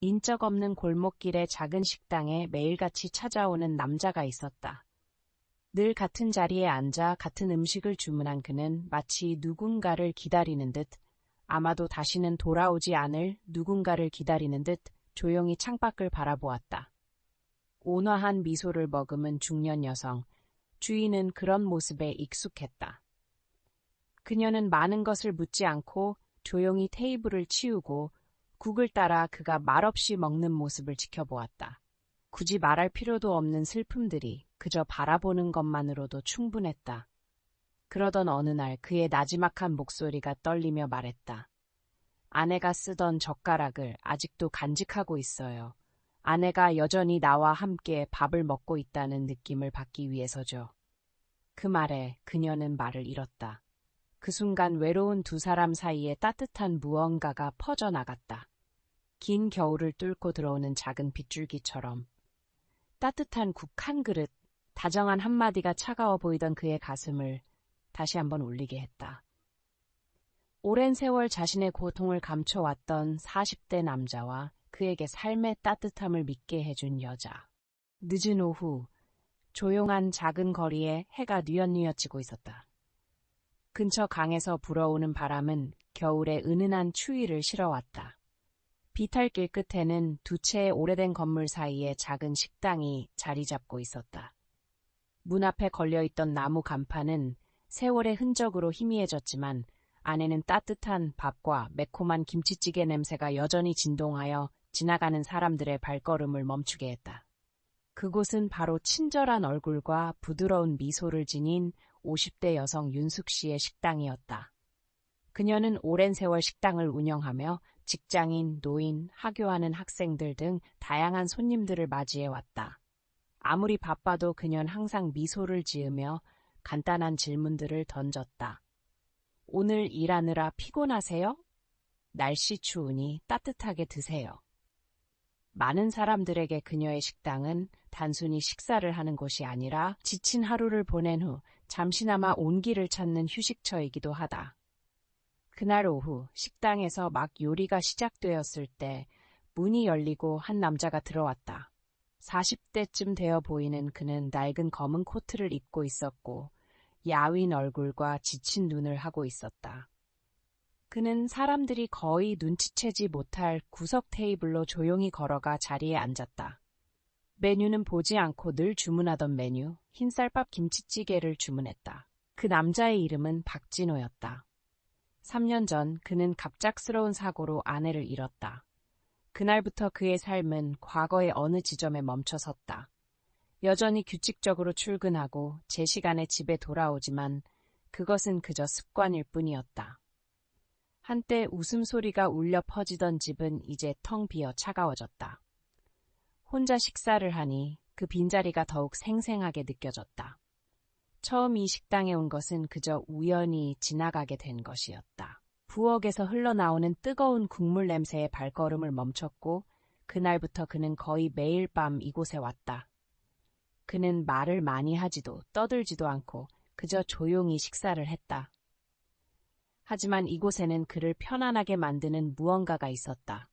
인적 없는 골목길의 작은 식당에 매일같이 찾아오는 남자가 있었다. 늘 같은 자리에 앉아 같은 음식을 주문한 그는 마치 누군가를 기다리는 듯, 아마도 다시는 돌아오지 않을 누군가를 기다리는 듯 조용히 창밖을 바라보았다. 온화한 미소를 머금은 중년 여성, 주인은 그런 모습에 익숙했다. 그녀는 많은 것을 묻지 않고 조용히 테이블을 치우고 국을 따라 그가 말없이 먹는 모습을 지켜보았다. 굳이 말할 필요도 없는 슬픔들이 그저 바라보는 것만으로도 충분했다. 그러던 어느 날 그의 나지막한 목소리가 떨리며 말했다. 아내가 쓰던 젓가락을 아직도 간직하고 있어요. 아내가 여전히 나와 함께 밥을 먹고 있다는 느낌을 받기 위해서죠. 그 말에 그녀는 말을 잃었다. 그 순간 외로운 두 사람 사이에 따뜻한 무언가가 퍼져나갔다. 긴 겨울을 뚫고 들어오는 작은 빗줄기처럼. 따뜻한 국 한 그릇, 다정한 한마디가 차가워 보이던 그의 가슴을 다시 한번 울리게 했다. 오랜 세월 자신의 고통을 감춰왔던 40대 남자와 그에게 삶의 따뜻함을 믿게 해준 여자. 늦은 오후, 조용한 작은 거리에 해가 뉘엿뉘엿 지고 있었다. 근처 강에서 불어오는 바람은 겨울의 은은한 추위를 실어왔다. 비탈길 끝에는 두 채의 오래된 건물 사이에 작은 식당이 자리 잡고 있었다. 문 앞에 걸려있던 나무 간판은 세월의 흔적으로 희미해졌지만 안에는 따뜻한 밥과 매콤한 김치찌개 냄새가 여전히 진동하여 지나가는 사람들의 발걸음을 멈추게 했다. 그곳은 바로 친절한 얼굴과 부드러운 미소를 지닌 50대 여성 윤숙 씨의 식당이었다. 그녀는 오랜 세월 식당을 운영하며 직장인, 노인, 하교하는 학생들 등 다양한 손님들을 맞이해왔다. 아무리 바빠도 그녀는 항상 미소를 지으며 간단한 질문들을 던졌다. 오늘 일하느라 피곤하세요? 날씨 추우니 따뜻하게 드세요. 많은 사람들에게 그녀의 식당은 단순히 식사를 하는 곳이 아니라 지친 하루를 보낸 후 잠시나마 온기를 찾는 휴식처이기도 하다. 그날 오후 식당에서 막 요리가 시작되었을 때 문이 열리고 한 남자가 들어왔다. 40대쯤 되어 보이는 그는 낡은 검은 코트를 입고 있었고 야윈 얼굴과 지친 눈을 하고 있었다. 그는 사람들이 거의 눈치채지 못할 구석 테이블로 조용히 걸어가 자리에 앉았다. 메뉴는 보지 않고 늘 주문하던 메뉴, 흰쌀밥 김치찌개를 주문했다. 그 남자의 이름은 박진호였다. 3년 전 그는 갑작스러운 사고로 아내를 잃었다. 그날부터 그의 삶은 과거의 어느 지점에 멈춰 섰다. 여전히 규칙적으로 출근하고 제 시간에 집에 돌아오지만 그것은 그저 습관일 뿐이었다. 한때 웃음소리가 울려 퍼지던 집은 이제 텅 비어 차가워졌다. 혼자 식사를 하니 그 빈자리가 더욱 생생하게 느껴졌다. 처음 이 식당에 온 것은 그저 우연히 지나가게 된 것이었다. 부엌에서 흘러나오는 뜨거운 국물 냄새에 발걸음을 멈췄고 그날부터 그는 거의 매일 밤 이곳에 왔다. 그는 말을 많이 하지도 떠들지도 않고 그저 조용히 식사를 했다. 하지만 이곳에는 그를 편안하게 만드는 무언가가 있었다.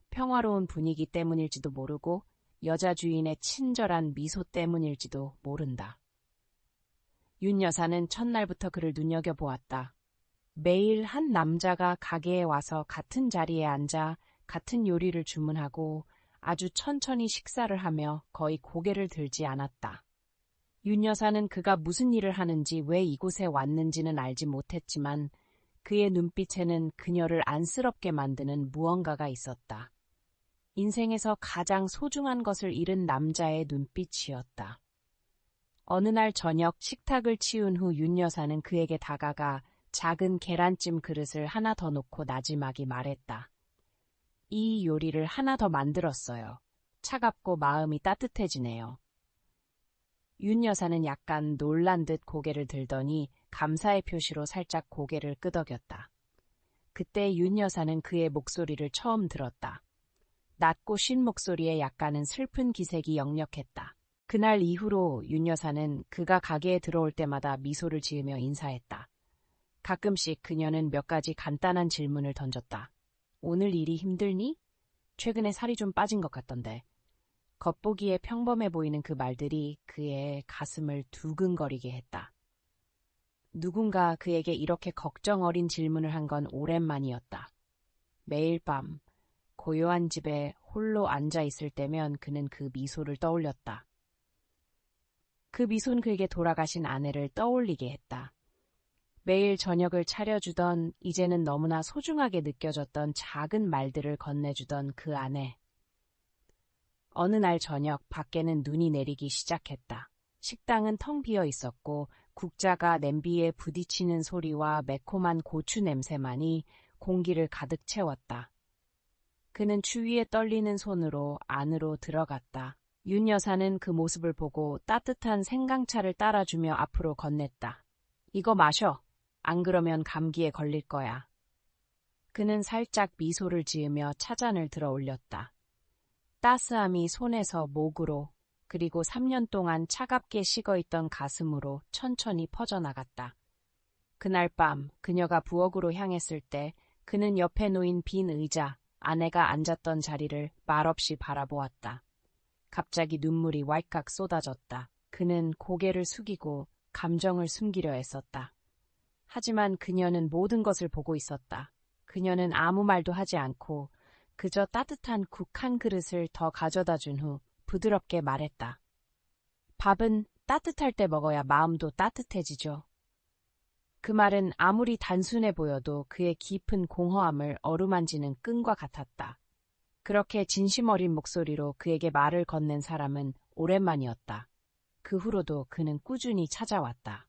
평화로운 분위기 때문일지도 모르고 여자 주인의 친절한 미소 때문일지도 모른다. 윤 여사는 첫날부터 그를 눈여겨보았다. 매일 한 남자가 가게에 와서 같은 자리에 앉아 같은 요리를 주문하고 아주 천천히 식사를 하며 거의 고개를 들지 않았다. 윤 여사는 그가 무슨 일을 하는지 왜 이곳에 왔는지는 알지 못했지만 그의 눈빛에는 그녀를 안쓰럽게 만드는 무언가가 있었다. 인생에서 가장 소중한 것을 잃은 남자의 눈빛이었다. 어느 날 저녁 식탁을 치운 후 윤 여사는 그에게 다가가 작은 계란찜 그릇을 하나 더 놓고 나지막이 말했다. 이 요리를 하나 더 만들었어요. 차갑고 마음이 따뜻해지네요. 윤 여사는 약간 놀란 듯 고개를 들더니 감사의 표시로 살짝 고개를 끄덕였다. 그때 윤 여사는 그의 목소리를 처음 들었다. 낮고 쉰 목소리에 약간은 슬픈 기색이 역력했다. 그날 이후로 윤 여사는 그가 가게에 들어올 때마다 미소를 지으며 인사했다. 가끔씩 그녀는 몇 가지 간단한 질문을 던졌다. 오늘 일이 힘들니? 최근에 살이 좀 빠진 것 같던데. 겉보기에 평범해 보이는 그 말들이 그의 가슴을 두근거리게 했다. 누군가 그에게 이렇게 걱정 어린 질문을 한 건 오랜만이었다. 매일 밤 고요한 집에 홀로 앉아 있을 때면 그는 그 미소를 떠올렸다. 그 미소는 그에게 돌아가신 아내를 떠올리게 했다. 매일 저녁을 차려주던, 이제는 너무나 소중하게 느껴졌던 작은 말들을 건네주던 그 아내. 어느 날 저녁 밖에는 눈이 내리기 시작했다. 식당은 텅 비어 있었고 국자가 냄비에 부딪히는 소리와 매콤한 고추 냄새만이 공기를 가득 채웠다. 그는 추위에 떨리는 손으로 안으로 들어갔다. 윤 여사는 그 모습을 보고 따뜻한 생강차를 따라주며 앞으로 건넸다. 이거 마셔. 안 그러면 감기에 걸릴 거야. 그는 살짝 미소를 지으며 차잔을 들어 올렸다. 따스함이 손에서 목으로, 그리고 3년 동안 차갑게 식어있던 가슴으로 천천히 퍼져나갔다. 그날 밤 그녀가 부엌으로 향했을 때 그는 옆에 놓인 빈 의자, 아내가 앉았던 자리를 말없이 바라보았다. 갑자기 눈물이 왈칵 쏟아졌다. 그는 고개를 숙이고 감정을 숨기려 애썼다. 하지만 그녀는 모든 것을 보고 있었다. 그녀는 아무 말도 하지 않고 그저 따뜻한 국 한 그릇을 더 가져다 준 후 부드럽게 말했다. 밥은 따뜻할 때 먹어야 마음도 따뜻해지죠. 그 말은 아무리 단순해 보여도 그의 깊은 공허함을 어루만지는 끈과 같았다. 그렇게 진심 어린 목소리로 그에게 말을 건넨 사람은 오랜만이었다. 그 후로도 그는 꾸준히 찾아왔다.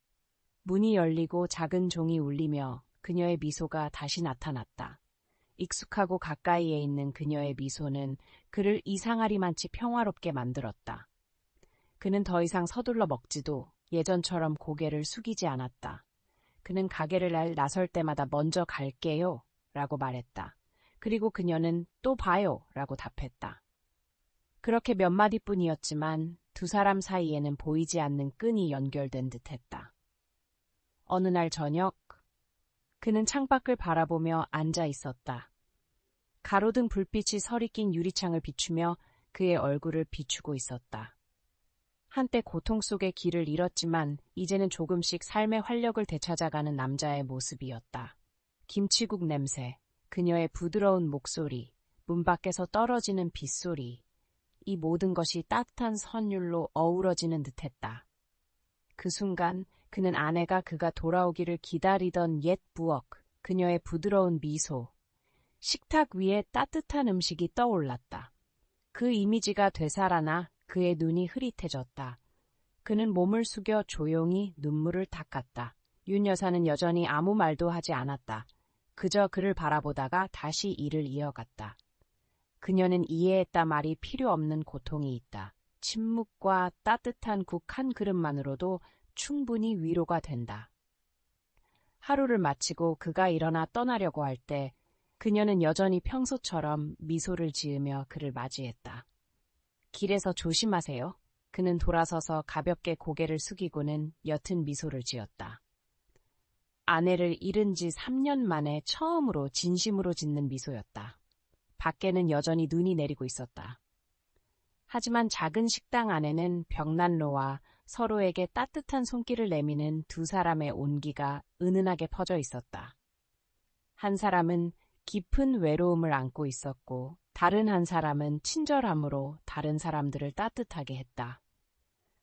문이 열리고 작은 종이 울리며 그녀의 미소가 다시 나타났다. 익숙하고 가까이에 있는 그녀의 미소는 그를 이상하리만치 평화롭게 만들었다. 그는 더 이상 서둘러 먹지도 예전처럼 고개를 숙이지 않았다. 그는 가게를 나설 때마다 먼저 갈게요 라고 말했다. 그리고 그녀는 또 봐요 라고 답했다. 그렇게 몇 마디뿐이었지만 두 사람 사이에는 보이지 않는 끈이 연결된 듯했다. 어느 날 저녁, 그는 창밖을 바라보며 앉아 있었다. 가로등 불빛이 서리 낀 유리창을 비추며 그의 얼굴을 비추고 있었다. 한때 고통 속에 길을 잃었지만 이제는 조금씩 삶의 활력을 되찾아가는 남자의 모습이었다. 김치국 냄새, 그녀의 부드러운 목소리, 문 밖에서 떨어지는 빗소리, 이 모든 것이 따뜻한 선율로 어우러지는 듯했다. 그 순간 그는 아내가 그가 돌아오기를 기다리던 옛 부엌, 그녀의 부드러운 미소, 식탁 위에 따뜻한 음식이 떠올랐다. 그 이미지가 되살아나 그의 눈이 흐릿해졌다. 그는 몸을 숙여 조용히 눈물을 닦았다. 윤 여사는 여전히 아무 말도 하지 않았다. 그저 그를 바라보다가 다시 일을 이어갔다. 그녀는 이해했다 말이 필요 없는 고통이 있다. 침묵과 따뜻한 국 한 그릇만으로도 충분히 위로가 된다. 하루를 마치고 그가 일어나 떠나려고 할 때 그녀는 여전히 평소처럼 미소를 지으며 그를 맞이했다. 길에서 조심하세요. 그는 돌아서서 가볍게 고개를 숙이고는 옅은 미소를 지었다. 아내를 잃은 지 3년 만에 처음으로 진심으로 짓는 미소였다. 밖에는 여전히 눈이 내리고 있었다. 하지만 작은 식당 안에는 벽난로와 서로에게 따뜻한 손길을 내미는 두 사람의 온기가 은은하게 퍼져 있었다. 한 사람은 깊은 외로움을 안고 있었고 다른 한 사람은 친절함으로 다른 사람들을 따뜻하게 했다.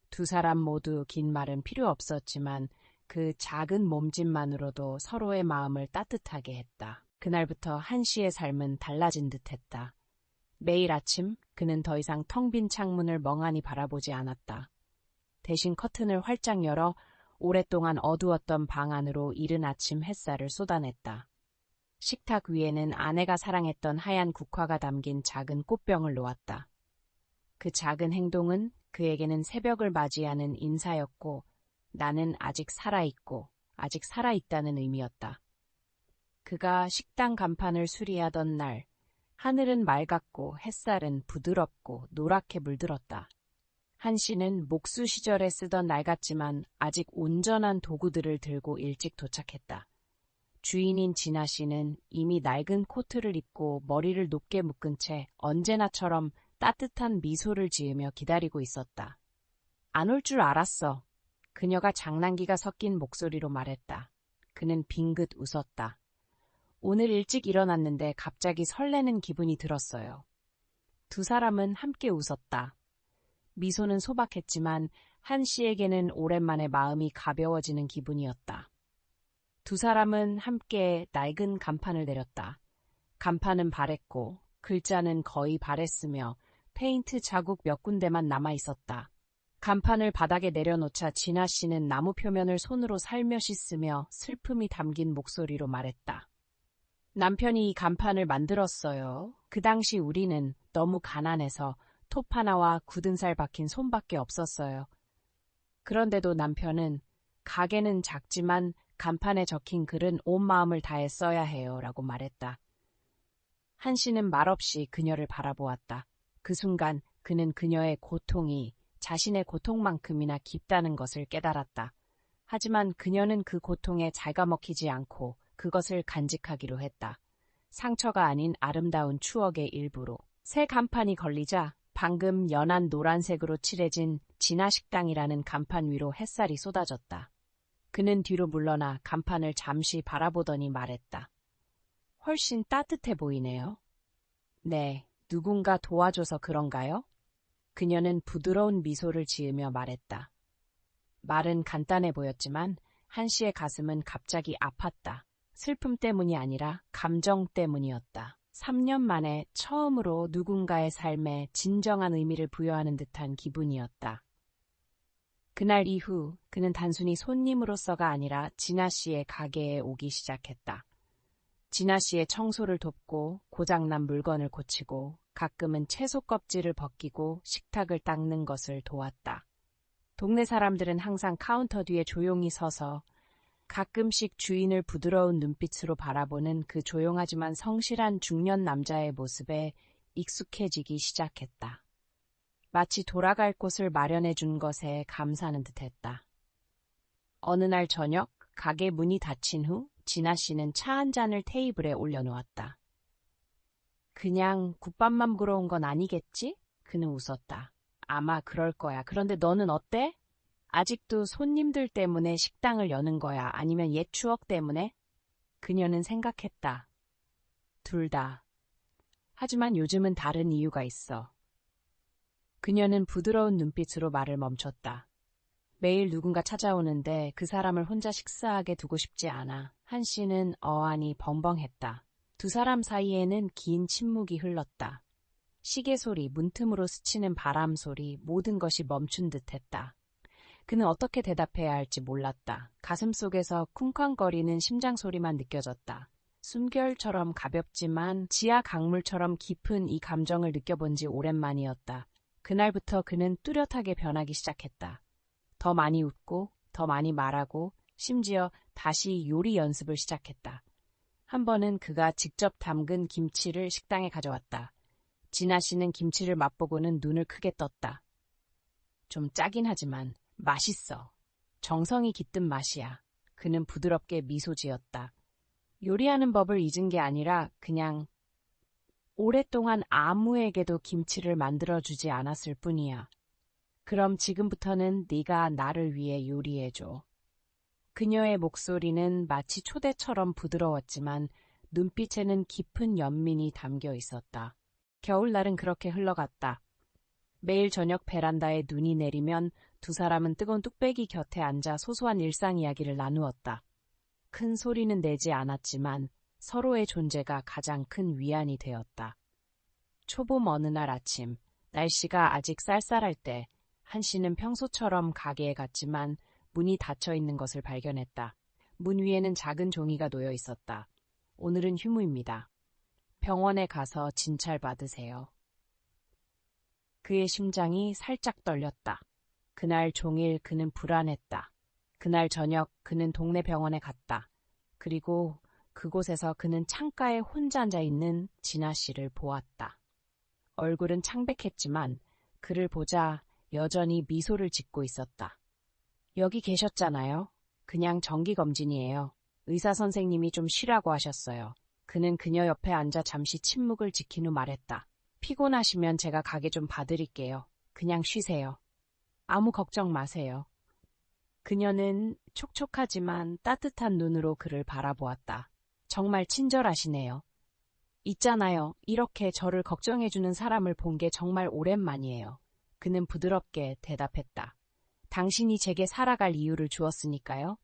두 사람 모두 긴 말은 필요 없었지만 그 작은 몸짓만으로도 서로의 마음을 따뜻하게 했다. 그날부터 한 씨의 삶은 달라진 듯했다. 매일 아침 그는 더 이상 텅 빈 창문을 멍하니 바라보지 않았다. 대신 커튼을 활짝 열어 오랫동안 어두웠던 방 안으로 이른 아침 햇살을 쏟아냈다. 식탁 위에는 아내가 사랑했던 하얀 국화가 담긴 작은 꽃병을 놓았다. 그 작은 행동은 그에게는 새벽을 맞이하는 인사였고 나는 아직 살아있고 아직 살아있다는 의미였다. 그가 식당 간판을 수리하던 날 하늘은 맑았고 햇살은 부드럽고 노랗게 물들었다. 한 씨는 목수 시절에 쓰던 낡았지만 아직 온전한 도구들을 들고 일찍 도착했다. 주인인 진아 씨는 이미 낡은 코트를 입고 머리를 높게 묶은 채 언제나처럼 따뜻한 미소를 지으며 기다리고 있었다. 안 올 줄 알았어. 그녀가 장난기가 섞인 목소리로 말했다. 그는 빙긋 웃었다. 오늘 일찍 일어났는데 갑자기 설레는 기분이 들었어요. 두 사람은 함께 웃었다. 미소는 소박했지만 한 씨에게는 오랜만에 마음이 가벼워지는 기분이었다. 두 사람은 함께 낡은 간판을 내렸다. 간판은 바랬고 글자는 거의 바랬으며 페인트 자국 몇 군데만 남아있었다. 간판을 바닥에 내려놓자 진아 씨는 나무 표면을 손으로 살며시 쓰며 슬픔이 담긴 목소리로 말했다. 남편이 이 간판을 만들었어요. 그 당시 우리는 너무 가난해서 톱 하나와 굳은 살 박힌 손밖에 없었어요. 그런데도 남편은 가게는 작지만 간판에 적힌 글은 온 마음을 다해 써야 해요 라고 말했다. 한 씨는 말없이 그녀를 바라보았다. 그 순간 그는 그녀의 고통이 자신의 고통만큼이나 깊다는 것을 깨달았다. 하지만 그녀는 그 고통에 갉아먹히지 않고 그것을 간직하기로 했다. 상처가 아닌 아름다운 추억의 일부로. 새 간판이 걸리자 방금 연한 노란색으로 칠해진 진아식당이라는 간판 위로 햇살이 쏟아졌다. 그는 뒤로 물러나 간판을 잠시 바라보더니 말했다. 훨씬 따뜻해 보이네요. 네, 누군가 도와줘서 그런가요? 그녀는 부드러운 미소를 지으며 말했다. 말은 간단해 보였지만 한 씨의 가슴은 갑자기 아팠다. 슬픔 때문이 아니라 감정 때문이었다. 3년 만에 처음으로 누군가의 삶에 진정한 의미를 부여하는 듯한 기분이었다. 그날 이후 그는 단순히 손님으로서가 아니라 진아 씨의 가게에 오기 시작했다. 진아 씨의 청소를 돕고 고장난 물건을 고치고 가끔은 채소 껍질을 벗기고 식탁을 닦는 것을 도왔다. 동네 사람들은 항상 카운터 뒤에 조용히 서서 가끔씩 주인을 부드러운 눈빛으로 바라보는 그 조용하지만 성실한 중년 남자의 모습에 익숙해지기 시작했다. 마치 돌아갈 곳을 마련해 준 것에 감사하는 듯했다. 어느 날 저녁 가게 문이 닫힌 후 진아 씨는 차 한 잔을 테이블에 올려놓았다. 그냥 국밥만 먹으러 온 건 아니겠지? 그는 웃었다. 아마 그럴 거야. 그런데 너는 어때? 아직도 손님들 때문에 식당을 여는 거야? 아니면 옛 추억 때문에? 그녀는 생각했다. 둘 다. 하지만 요즘은 다른 이유가 있어. 그녀는 부드러운 눈빛으로 말을 멈췄다. 매일 누군가 찾아오는데 그 사람을 혼자 식사하게 두고 싶지 않아. 한 씨는 어안이 벙벙했다. 두 사람 사이에는 긴 침묵이 흘렀다. 시계 소리, 문틈으로 스치는 바람 소리, 모든 것이 멈춘 듯했다. 그는 어떻게 대답해야 할지 몰랐다. 가슴속에서 쿵쾅거리는 심장 소리만 느껴졌다. 숨결처럼 가볍지만 지하 강물처럼 깊은 이 감정을 느껴본 지 오랜만이었다. 그날부터 그는 뚜렷하게 변하기 시작했다. 더 많이 웃고, 더 많이 말하고, 심지어 다시 요리 연습을 시작했다. 한 번은 그가 직접 담근 김치를 식당에 가져왔다. 진아 씨는 김치를 맛보고는 눈을 크게 떴다. 좀 짜긴 하지만 맛있어. 정성이 깃든 맛이야. 그는 부드럽게 미소 지었다. 요리하는 법을 잊은 게 아니라 그냥 오랫동안 아무에게도 김치를 만들어주지 않았을 뿐이야. 그럼 지금부터는 네가 나를 위해 요리해줘. 그녀의 목소리는 마치 초대처럼 부드러웠지만 눈빛에는 깊은 연민이 담겨 있었다. 겨울날은 그렇게 흘러갔다. 매일 저녁 베란다에 눈이 내리면 두 사람은 뜨거운 뚝배기 곁에 앉아 소소한 일상 이야기를 나누었다. 큰 소리는 내지 않았지만 서로의 존재가 가장 큰 위안이 되었다. 초봄 어느 날 아침, 날씨가 아직 쌀쌀할 때 한 씨는 평소처럼 가게에 갔지만 문이 닫혀 있는 것을 발견했다. 문 위에는 작은 종이가 놓여 있었다. 오늘은 휴무입니다. 병원에 가서 진찰 받으세요. 그의 심장이 살짝 떨렸다. 그날 종일 그는 불안했다. 그날 저녁 그는 동네 병원에 갔다. 그리고 그곳에서 그는 창가에 혼자 앉아 있는 진아 씨를 보았다. 얼굴은 창백했지만 그를 보자 여전히 미소를 짓고 있었다. 여기 계셨잖아요. 그냥 정기검진이에요. 의사 선생님이 좀 쉬라고 하셨어요. 그는 그녀 옆에 앉아 잠시 침묵을 지킨 후 말했다. 피곤하시면 제가 가게 좀 봐드릴게요. 그냥 쉬세요. 아무 걱정 마세요. 그녀는 촉촉하지만 따뜻한 눈으로 그를 바라보았다. 정말 친절하시네요. 있잖아요. 이렇게 저를 걱정해주는 사람을 본 게 정말 오랜만이에요. 그는 부드럽게 대답했다. 당신이 제게 살아갈 이유를 주었으니까요.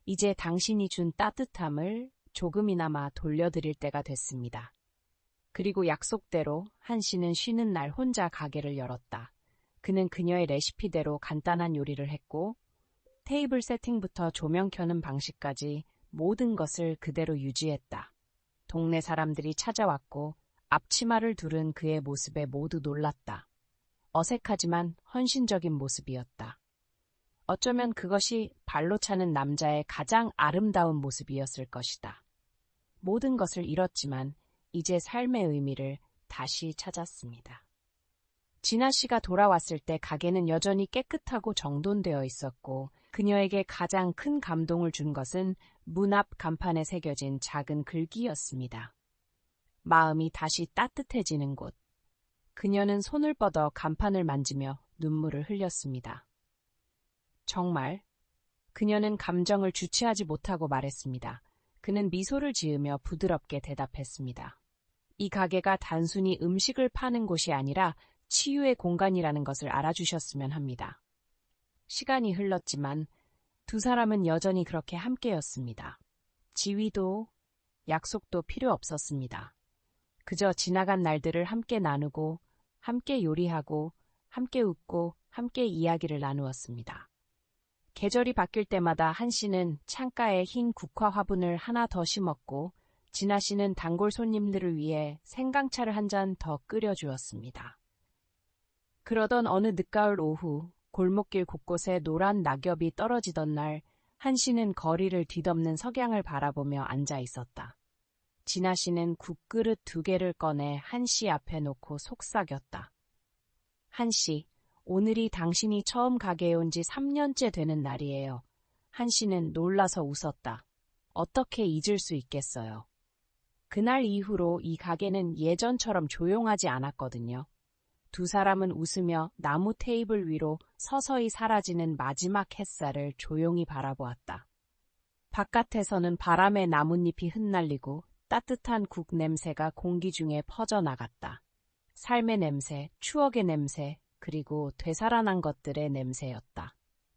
이제 당신이 준 따뜻함을 조금이나마 돌려드릴 때가 됐습니다. 그리고 약속대로 한 씨는 쉬는 날 혼자 가게를 열었다. 그는 그녀의 레시피대로 간단한 요리를 했고 테이블 세팅부터 조명 켜는 방식까지 모든 것을 그대로 유지했다. 동네 사람들이 찾아왔고 앞치마를 두른 그의 모습에 모두 놀랐다. 어색하지만 헌신적인 모습이었다. 어쩌면 그것이 발로 차는 남자의 가장 아름다운 모습이었을 것이다. 모든 것을 잃었지만 이제 삶의 의미를 다시 찾았습니다. 진아 씨가 돌아왔을 때 가게는 여전히 깨끗하고 정돈되어 있었고 그녀에게 가장 큰 감동을 준 것은 문 앞 간판에 새겨진 작은 글귀였습니다. 마음이 다시 따뜻해지는 곳. 그녀는 손을 뻗어 간판을 만지며 눈물을 흘렸습니다. 정말? 그녀는 감정을 주체하지 못하고 말했습니다. 그는 미소를 지으며 부드럽게 대답했습니다. 이 가게가 단순히 음식을 파는 곳이 아니라 치유의 공간이라는 것을 알아주셨으면 합니다. 시간이 흘렀지만 두 사람은 여전히 그렇게 함께였습니다. 지위도 약속도 필요 없었습니다. 그저 지나간 날들을 함께 나누고 함께 요리하고 함께 웃고 함께 이야기를 나누었습니다. 계절이 바뀔 때마다 한 씨는 창가에 흰 국화 화분을 하나 더 심었고 진아 씨는 단골 손님들을 위해 생강차를 한 잔 더 끓여주었습니다. 그러던 어느 늦가을 오후 골목길 곳곳에 노란 낙엽이 떨어지던 날 한 씨는 거리를 뒤덮는 석양을 바라보며 앉아 있었다. 진아 씨는 국그릇 2개를 꺼내 한 씨 앞에 놓고 속삭였다. 한 씨, 오늘이 당신이 처음 가게에 온 지 3년째 되는 날이에요. 한 씨는 놀라서 웃었다. 어떻게 잊을 수 있겠어요. 그날 이후로 이 가게는 예전처럼 조용하지 않았거든요. 두 사람은 웃으며 나무 테이블 위로 서서히 사라지는 마지막 햇살을 조용히 바라보았다. 바깥에서는 바람에 나뭇잎이 흩날리고 따뜻한 국 냄새가 공기 중에 퍼져나갔다. 삶의 냄새, 추억의 냄새, 그리고 되살아난 것들의 냄새였다.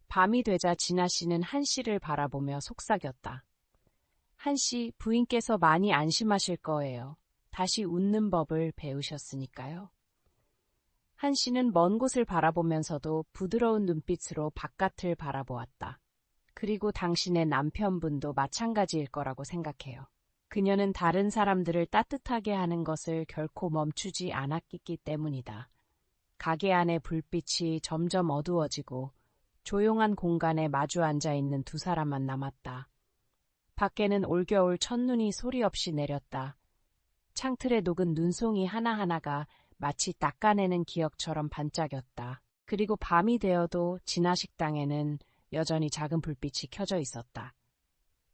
밤이 되자 진아 씨는 한 씨를 바라보며 속삭였다. 한 씨, 부인께서 많이 안심하실 거예요. 다시 웃는 법을 배우셨으니까요. 한 씨는 먼 곳을 바라보면서도 부드러운 눈빛으로 바깥을 바라보았다. 그리고 당신의 남편분도 마찬가지일 거라고 생각해요. 그녀는 다른 사람들을 따뜻하게 하는 것을 결코 멈추지 않았기 때문이다. 가게 안의 불빛이 점점 어두워지고 조용한 공간에 마주 앉아 있는 두 사람만 남았다. 밖에는 올겨울 첫눈이 소리 없이 내렸다. 창틀에 녹은 눈송이 하나하나가 마치 닦아내는 기억처럼 반짝였다. 그리고 밤이 되어도 진아 식당에는 여전히 작은 불빛이 켜져 있었다.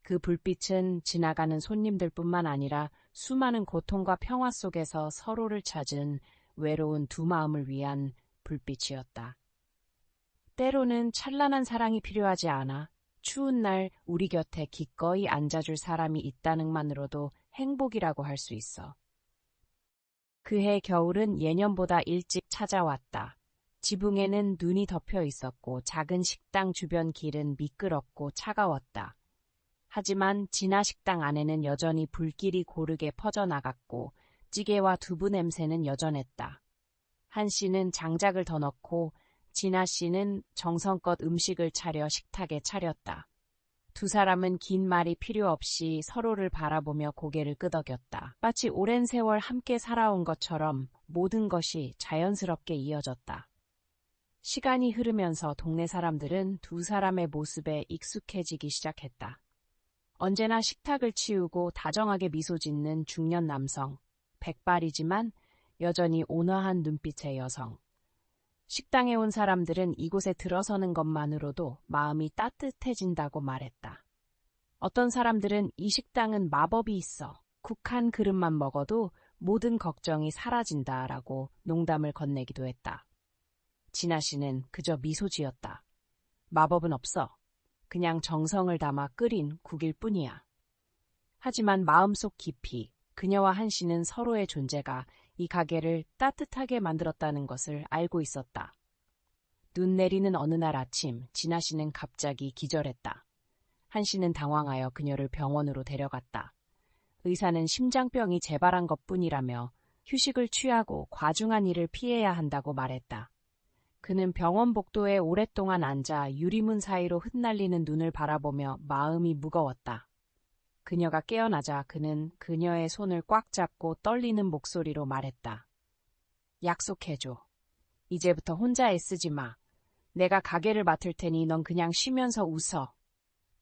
그 불빛은 지나가는 손님들뿐만 아니라 수많은 고통과 평화 속에서 서로를 찾은 외로운 두 마음을 위한 불빛이었다. 때로는 찬란한 사랑이 필요하지 않아 추운 날 우리 곁에 기꺼이 앉아줄 사람이 있다는 것만으로도 행복이라고 할 수 있어. 그해 겨울은 예년보다 일찍 찾아왔다. 지붕에는 눈이 덮여 있었고 작은 식당 주변 길은 미끄럽고 차가웠다. 하지만 진아 식당 안에는 여전히 불길이 고르게 퍼져나갔고 찌개와 두부 냄새는 여전했다. 한 씨는 장작을 더 넣고 진아 씨는 정성껏 음식을 차려 식탁에 차렸다. 두 사람은 긴 말이 필요 없이 서로를 바라보며 고개를 끄덕였다. 마치 오랜 세월 함께 살아온 것처럼 모든 것이 자연스럽게 이어졌다. 시간이 흐르면서 동네 사람들은 두 사람의 모습에 익숙해지기 시작했다. 언제나 식탁을 치우고 다정하게 미소 짓는 중년 남성, 백발이지만 여전히 온화한 눈빛의 여성. 식당에 온 사람들은 이곳에 들어서는 것만으로도 마음이 따뜻해진다고 말했다. 어떤 사람들은 이 식당은 마법이 있어. 국 한 그릇만 먹어도 모든 걱정이 사라진다라고 농담을 건네기도 했다. 진아 씨는 그저 미소 지었다. 마법은 없어. 그냥 정성을 담아 끓인 국일 뿐이야. 하지만 마음속 깊이 그녀와 한 씨는 서로의 존재가 이 가게를 따뜻하게 만들었다는 것을 알고 있었다. 눈 내리는 어느 날 아침, 진아 씨는 갑자기 기절했다. 한 씨는 당황하여 그녀를 병원으로 데려갔다. 의사는 심장병이 재발한 것뿐이라며 휴식을 취하고 과중한 일을 피해야 한다고 말했다. 그는 병원 복도에 오랫동안 앉아 유리문 사이로 흩날리는 눈을 바라보며 마음이 무거웠다. 그녀가 깨어나자 그는 그녀의 손을 꽉 잡고 떨리는 목소리로 말했다. 약속해줘. 이제부터 혼자 애쓰지 마. 내가 가게를 맡을 테니 넌 그냥 쉬면서 웃어.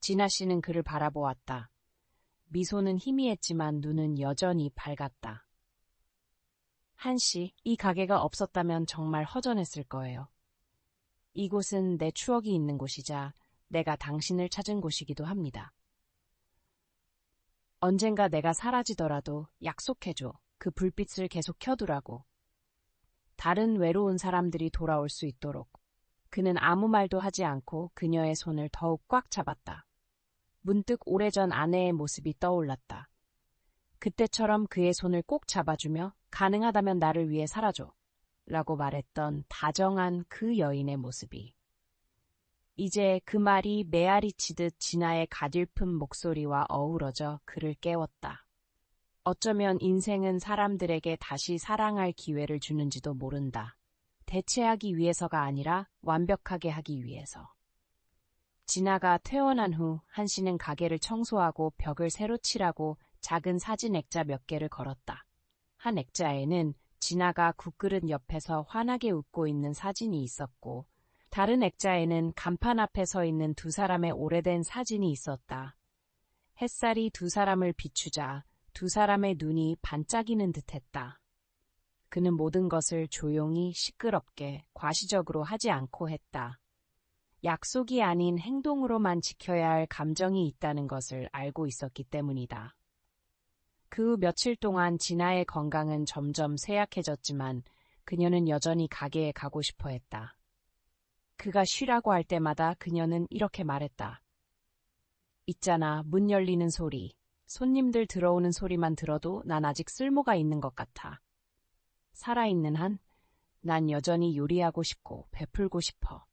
진아 씨는 그를 바라보았다. 미소는 희미했지만 눈은 여전히 밝았다. 한 씨, 이 가게가 없었다면 정말 허전했을 거예요. 이곳은 내 추억이 있는 곳이자 내가 당신을 찾은 곳이기도 합니다. 언젠가 내가 사라지더라도 약속해줘. 그 불빛을 계속 켜두라고. 다른 외로운 사람들이 돌아올 수 있도록. 그는 아무 말도 하지 않고 그녀의 손을 더욱 꽉 잡았다. 문득 오래전 아내의 모습이 떠올랐다. 그때처럼 그의 손을 꼭 잡아주며 가능하다면 나를 위해 살아줘. 라고 말했던 다정한 그 여인의 모습이. 이제 그 말이 메아리 치듯 진아의 가냘픈 목소리와 어우러져 그를 깨웠다. 어쩌면 인생은 사람들에게 다시 사랑할 기회를 주는지도 모른다. 대체하기 위해서가 아니라 완벽하게 하기 위해서. 진아가 퇴원한 후 한 씨는 가게를 청소하고 벽을 새로 칠하고 작은 사진 액자 몇 개를 걸었다. 한 액자에는 진아가 국그릇 옆에서 환하게 웃고 있는 사진이 있었고 다른 액자에는 간판 앞에 서 있는 두 사람의 오래된 사진이 있었다. 햇살이 두 사람을 비추자 두 사람의 눈이 반짝이는 듯했다. 그는 모든 것을 조용히 시끄럽게 과시적으로 하지 않고 했다. 약속이 아닌 행동으로만 지켜야 할 감정이 있다는 것을 알고 있었기 때문이다. 그 후 며칠 동안 진아의 건강은 점점 쇠약해졌지만 그녀는 여전히 가게에 가고 싶어 했다. 그가 쉬라고 할 때마다 그녀는 이렇게 말했다. 있잖아, 문 열리는 소리. 손님들 들어오는 소리만 들어도 난 아직 쓸모가 있는 것 같아. 살아있는 한, 난 여전히 요리하고 싶고 베풀고 싶어.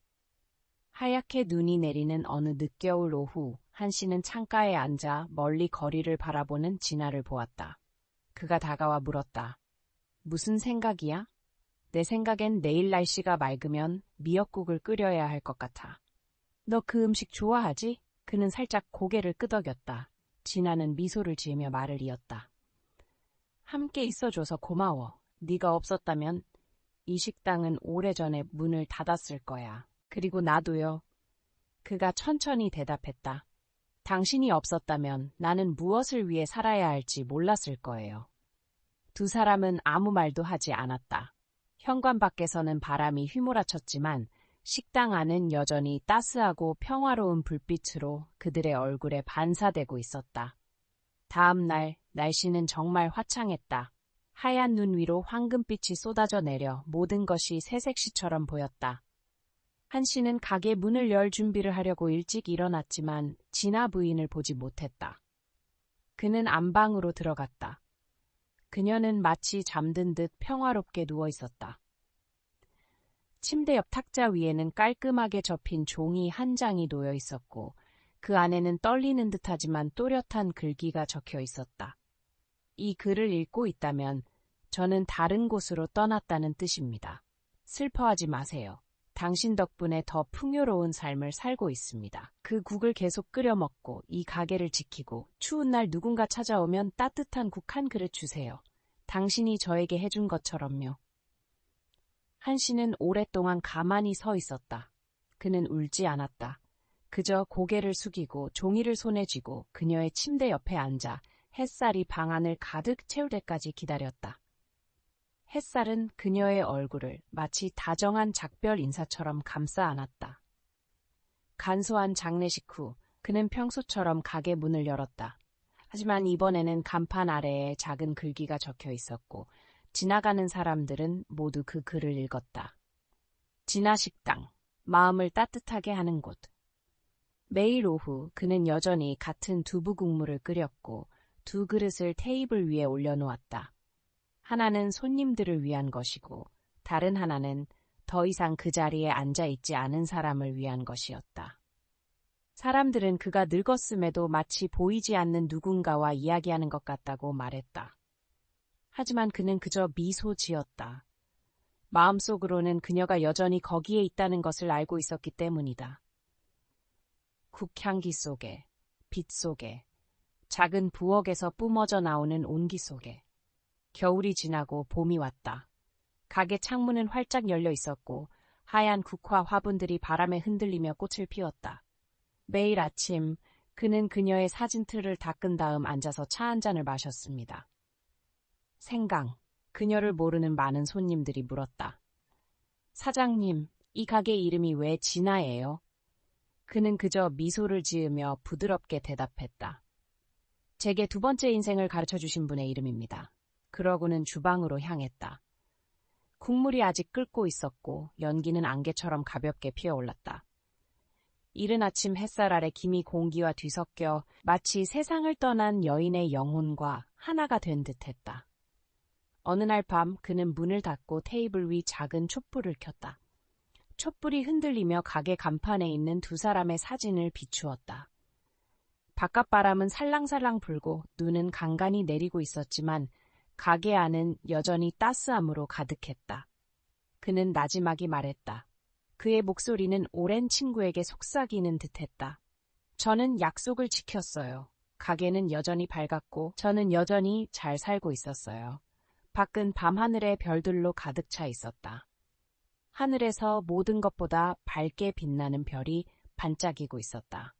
하얗게 눈이 내리는 어느 늦겨울 오후, 한 씨는 창가에 앉아 멀리 거리를 바라보는 진아를 보았다. 그가 다가와 물었다. 무슨 생각이야? 내 생각엔 내일 날씨가 맑으면 미역국을 끓여야 할 것 같아. 너 그 음식 좋아하지? 그는 살짝 고개를 끄덕였다. 진아는 미소를 지으며 말을 이었다. 함께 있어줘서 고마워. 네가 없었다면 이 식당은 오래전에 문을 닫았을 거야. 그리고 나도요. 그가 천천히 대답했다. 당신이 없었다면 나는 무엇을 위해 살아야 할지 몰랐을 거예요. 두 사람은 아무 말도 하지 않았다. 현관 밖에서는 바람이 휘몰아쳤지만 식당 안은 여전히 따스하고 평화로운 불빛으로 그들의 얼굴에 반사되고 있었다. 다음 날 날씨는 정말 화창했다. 하얀 눈 위로 황금빛이 쏟아져 내려 모든 것이 새색시처럼 보였다. 한 씨는 가게 문을 열 준비를 하려고 일찍 일어났지만 진아 부인을 보지 못했다. 그는 안방으로 들어갔다. 그녀는 마치 잠든 듯 평화롭게 누워 있었다. 침대 옆 탁자 위에는 깔끔하게 접힌 종이 한 장이 놓여 있었고 그 안에는 떨리는 듯하지만 또렷한 글귀가 적혀 있었다. 이 글을 읽고 있다면 저는 다른 곳으로 떠났다는 뜻입니다. 슬퍼하지 마세요. 당신 덕분에 더 풍요로운 삶을 살고 있습니다. 그 국을 계속 끓여 먹고 이 가게를 지키고 추운 날 누군가 찾아오면 따뜻한 국 한 그릇 주세요. 당신이 저에게 해준 것처럼요. 한 씨는 오랫동안 가만히 서 있었다. 그는 울지 않았다. 그저 고개를 숙이고 종이를 손에 쥐고 그녀의 침대 옆에 앉아 햇살이 방 안을 가득 채울 때까지 기다렸다. 햇살은 그녀의 얼굴을 마치 다정한 작별 인사처럼 감싸 안았다. 간소한 장례식 후 그는 평소처럼 가게 문을 열었다. 하지만 이번에는 간판 아래에 작은 글귀가 적혀 있었고 지나가는 사람들은 모두 그 글을 읽었다. 진화식당, 마음을 따뜻하게 하는 곳. 매일 오후 그는 여전히 같은 두부 국물을 끓였고 두 그릇을 테이블 위에 올려놓았다. 하나는 손님들을 위한 것이고 다른 하나는 더 이상 그 자리에 앉아있지 않은 사람을 위한 것이었다. 사람들은 그가 늙었음에도 마치 보이지 않는 누군가와 이야기하는 것 같다고 말했다. 하지만 그는 그저 미소 지었다. 마음속으로는 그녀가 여전히 거기에 있다는 것을 알고 있었기 때문이다. 국향기 속에, 빛 속에, 작은 부엌에서 뿜어져 나오는 온기 속에. 겨울이 지나고 봄이 왔다. 가게 창문은 활짝 열려 있었고 하얀 국화 화분들이 바람에 흔들리며 꽃을 피웠다. 매일 아침 그는 그녀의 사진틀을 닦은 다음 앉아서 차 한 잔을 마셨습니다. 생강, 그녀를 모르는 많은 손님들이 물었다. 사장님, 이 가게 이름이 왜 진아예요? 그는 그저 미소를 지으며 부드럽게 대답했다. 제게 두 번째 인생을 가르쳐주신 분의 이름입니다. 그러고는 주방으로 향했다. 국물이 아직 끓고 있었고 연기는 안개처럼 가볍게 피어올랐다. 이른 아침 햇살 아래 김이 공기와 뒤섞여 마치 세상을 떠난 여인의 영혼과 하나가 된 듯했다. 어느 날 밤 그는 문을 닫고 테이블 위 작은 촛불을 켰다. 촛불이 흔들리며 가게 간판에 있는 두 사람의 사진을 비추었다. 바깥바람은 살랑살랑 불고 눈은 간간히 내리고 있었지만 가게 안은 여전히 따스함으로 가득했다. 그는 나지막이 말했다. 그의 목소리는 오랜 친구에게 속삭이는 듯했다. 저는 약속을 지켰어요. 가게는 여전히 밝았고 저는 여전히 잘 살고 있었어요. 밖은 밤하늘의 별들로 가득 차 있었다. 하늘에서 모든 것보다 밝게 빛나는 별이 반짝이고 있었다.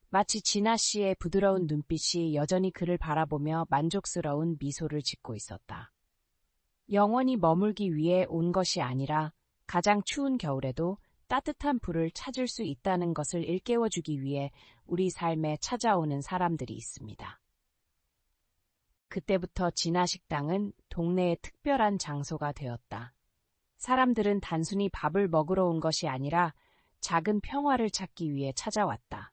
마치 진아 씨의 부드러운 눈빛이 여전히 그를 바라보며 만족스러운 미소를 짓고 있었다. 영원히 머물기 위해 온 것이 아니라 가장 추운 겨울에도 따뜻한 불을 찾을 수 있다는 것을 일깨워주기 위해 우리 삶에 찾아오는 사람들이 있습니다. 그때부터 진아 식당은 동네의 특별한 장소가 되었다. 사람들은 단순히 밥을 먹으러 온 것이 아니라 작은 평화를 찾기 위해 찾아왔다.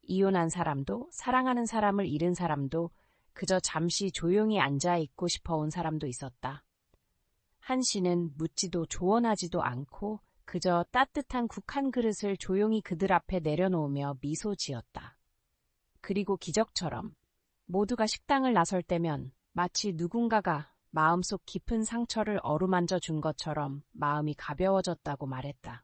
이혼한 사람도, 사랑하는 사람을 잃은 사람도, 그저 잠시 조용히 앉아있고 싶어 온 사람도 있었다. 한 씨는 묻지도 조언하지도 않고 그저 따뜻한 국 한 그릇을 조용히 그들 앞에 내려놓으며 미소 지었다. 그리고 기적처럼 모두가 식당을 나설 때면 마치 누군가가 마음속 깊은 상처를 어루만져 준 것처럼 마음이 가벼워졌다고 말했다.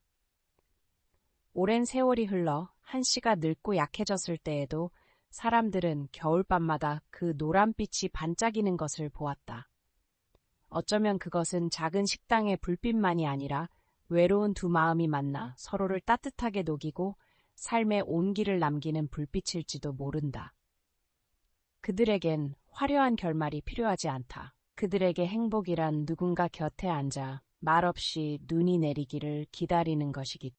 오랜 세월이 흘러 한 씨가 늙고 약해졌을 때에도 사람들은 겨울밤마다 그 노란빛이 반짝이는 것을 보았다. 어쩌면 그것은 작은 식당의 불빛만이 아니라 외로운 두 마음이 만나 서로를 따뜻하게 녹이고 삶의 온기를 남기는 불빛일지도 모른다. 그들에겐 화려한 결말이 필요하지 않다. 그들에게 행복이란 누군가 곁에 앉아 말없이 눈이 내리기를 기다리는 것이기